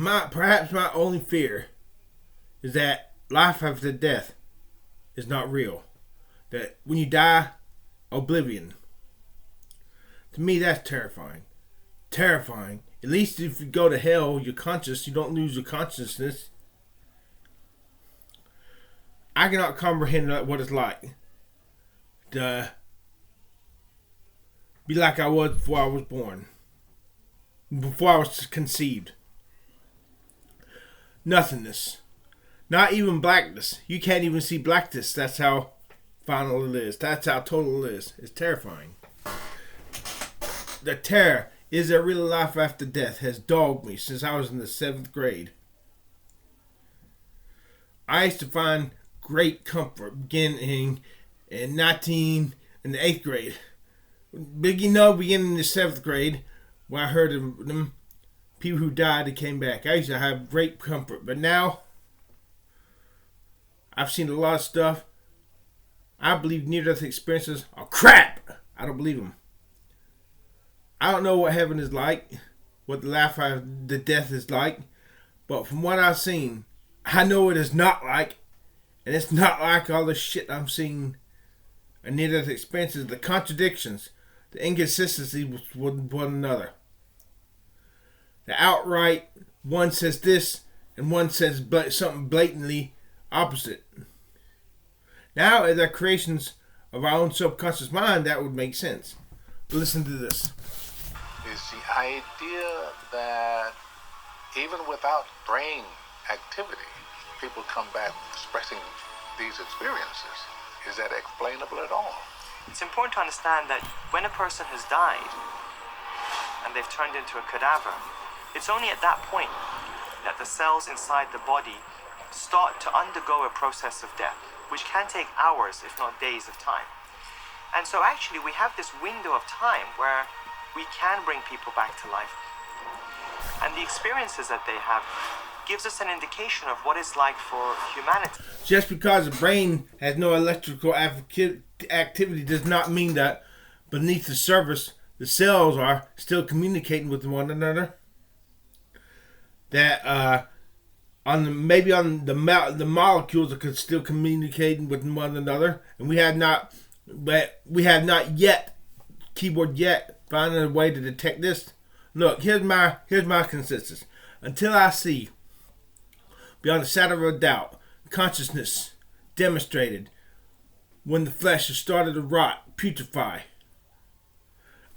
Perhaps my only fear is that life after death is not real. That when you die, oblivion. To me, that's terrifying. Terrifying. At least if you go to hell, you're conscious. You don't lose your consciousness. I cannot comprehend what it's like to be like I was before I was born. Before I was conceived. Nothingness. Not even blackness. You can't even see blackness. That's how final it is. That's how total it is. It's terrifying. The terror, is there really life after death, has dogged me since I was in the 7th grade. I used to find great comfort beginning in the 8th grade. Beginning in the 7th grade, when I heard of them people who died and came back. I used to have great comfort, but now I've seen a lot of stuff. I believe near-death experiences are crap. I don't believe them. I don't know what heaven is like, what the life after the death is like, but from what I've seen, I know it is not like, and it's not like all the shit I'm seeing in near-death experiences, the contradictions, the inconsistency with one another. The outright, one says this, and one says something blatantly opposite. Now, as our creations of our own subconscious mind, that would make sense. But listen to this. Is the idea that even without brain activity, people come back expressing these experiences. Is that explainable at all? It's important to understand that when a person has died and they've turned into a cadaver, it's only at that point that the cells inside the body start to undergo a process of death, which can take hours, if not days of time. And so actually we have this window of time where we can bring people back to life. And the experiences that they have gives us an indication of what it's like for humanity. Just because the brain has no electrical activity does not mean that beneath the surface the cells are still communicating with one another. That the molecules are still communicating with one another, and we have not yet found a way to detect this. Look, here's my consensus. Until I see, beyond a shadow of a doubt, consciousness demonstrated when the flesh has started to rot, putrefy,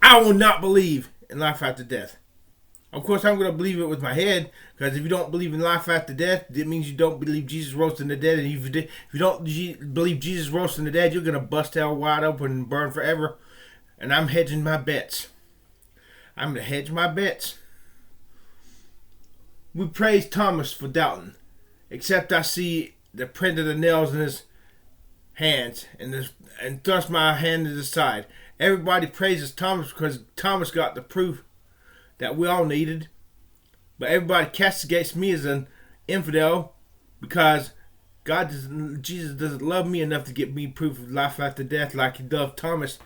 I will not believe in life after death. Of course, I'm going to believe it with my head, because if you don't believe in life after death, it means you don't believe Jesus rose from the dead. And if you don't believe Jesus rose from the dead, you're going to bust hell wide open and burn forever. And I'm hedging my bets. I'm going to hedge my bets. We praise Thomas for doubting, except I see the print of the nails in his hands and thrust my hand to the side. Everybody praises Thomas because Thomas got the proof that we all needed, but everybody castigates me as an infidel because Jesus doesn't love me enough to get me proof of life after death like he loved Thomas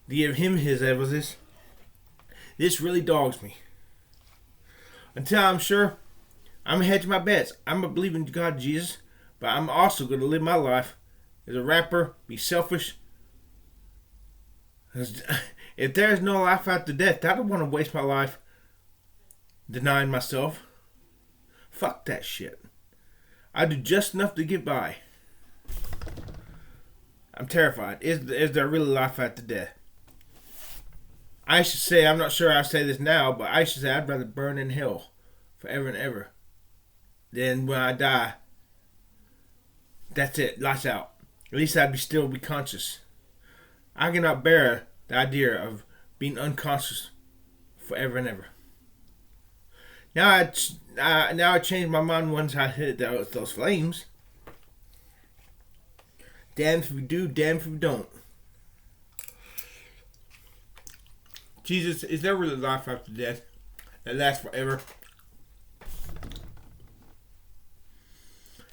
to give him his evidence. This really dogs me. Until I'm sure, I'm gonna hedge my bets. I'm gonna believe in God, Jesus, but I'm also gonna live my life as a rapper, be selfish. If there's no life after death, I don't want to waste my life denying myself. Fuck that shit. I do just enough to get by. I'm terrified. Is there really life after death? I should say, I'm not sure I say this now, but I should say I'd rather burn in hell forever and ever than when I die. That's it. Lights out. At least I'd still be conscious. I cannot bear the idea of being unconscious forever and ever. Now I changed my mind once I hit those flames. Damn if we do, damn if we don't. Jesus, is there really life after death that lasts forever?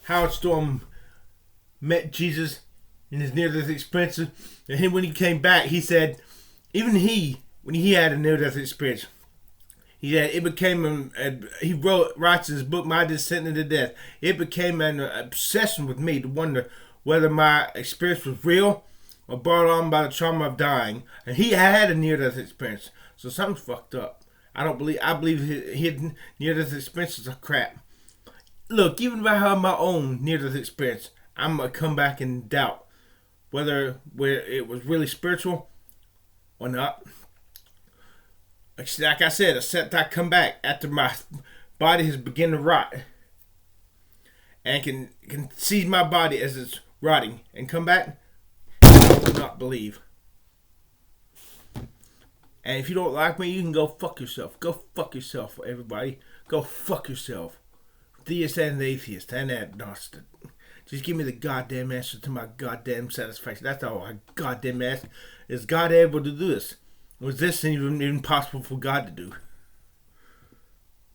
Howard Storm met Jesus in his near-death experience, and when he came back, he said, even when he had a near-death experience, He said it became he writes in his book, My Descent into Death. It became an obsession with me to wonder whether my experience was real or brought on by the trauma of dying. And he had a near-death experience, so something's fucked up. I believe his near-death experiences are crap. Look, even if I have my own near-death experience, I'm gonna come back and doubt whether it was really spiritual or not. Like I said, except I come back after my body has begun to rot and can see my body as it's rotting and come back, I do not believe. And if you don't like me, you can go fuck yourself. Go fuck yourself, everybody. Go fuck yourself. Theist and atheist and agnostic. Just give me the goddamn answer to my goddamn satisfaction. That's all I goddamn ask. Is God able to do this? Was this even possible for God to do?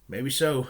Maybe so.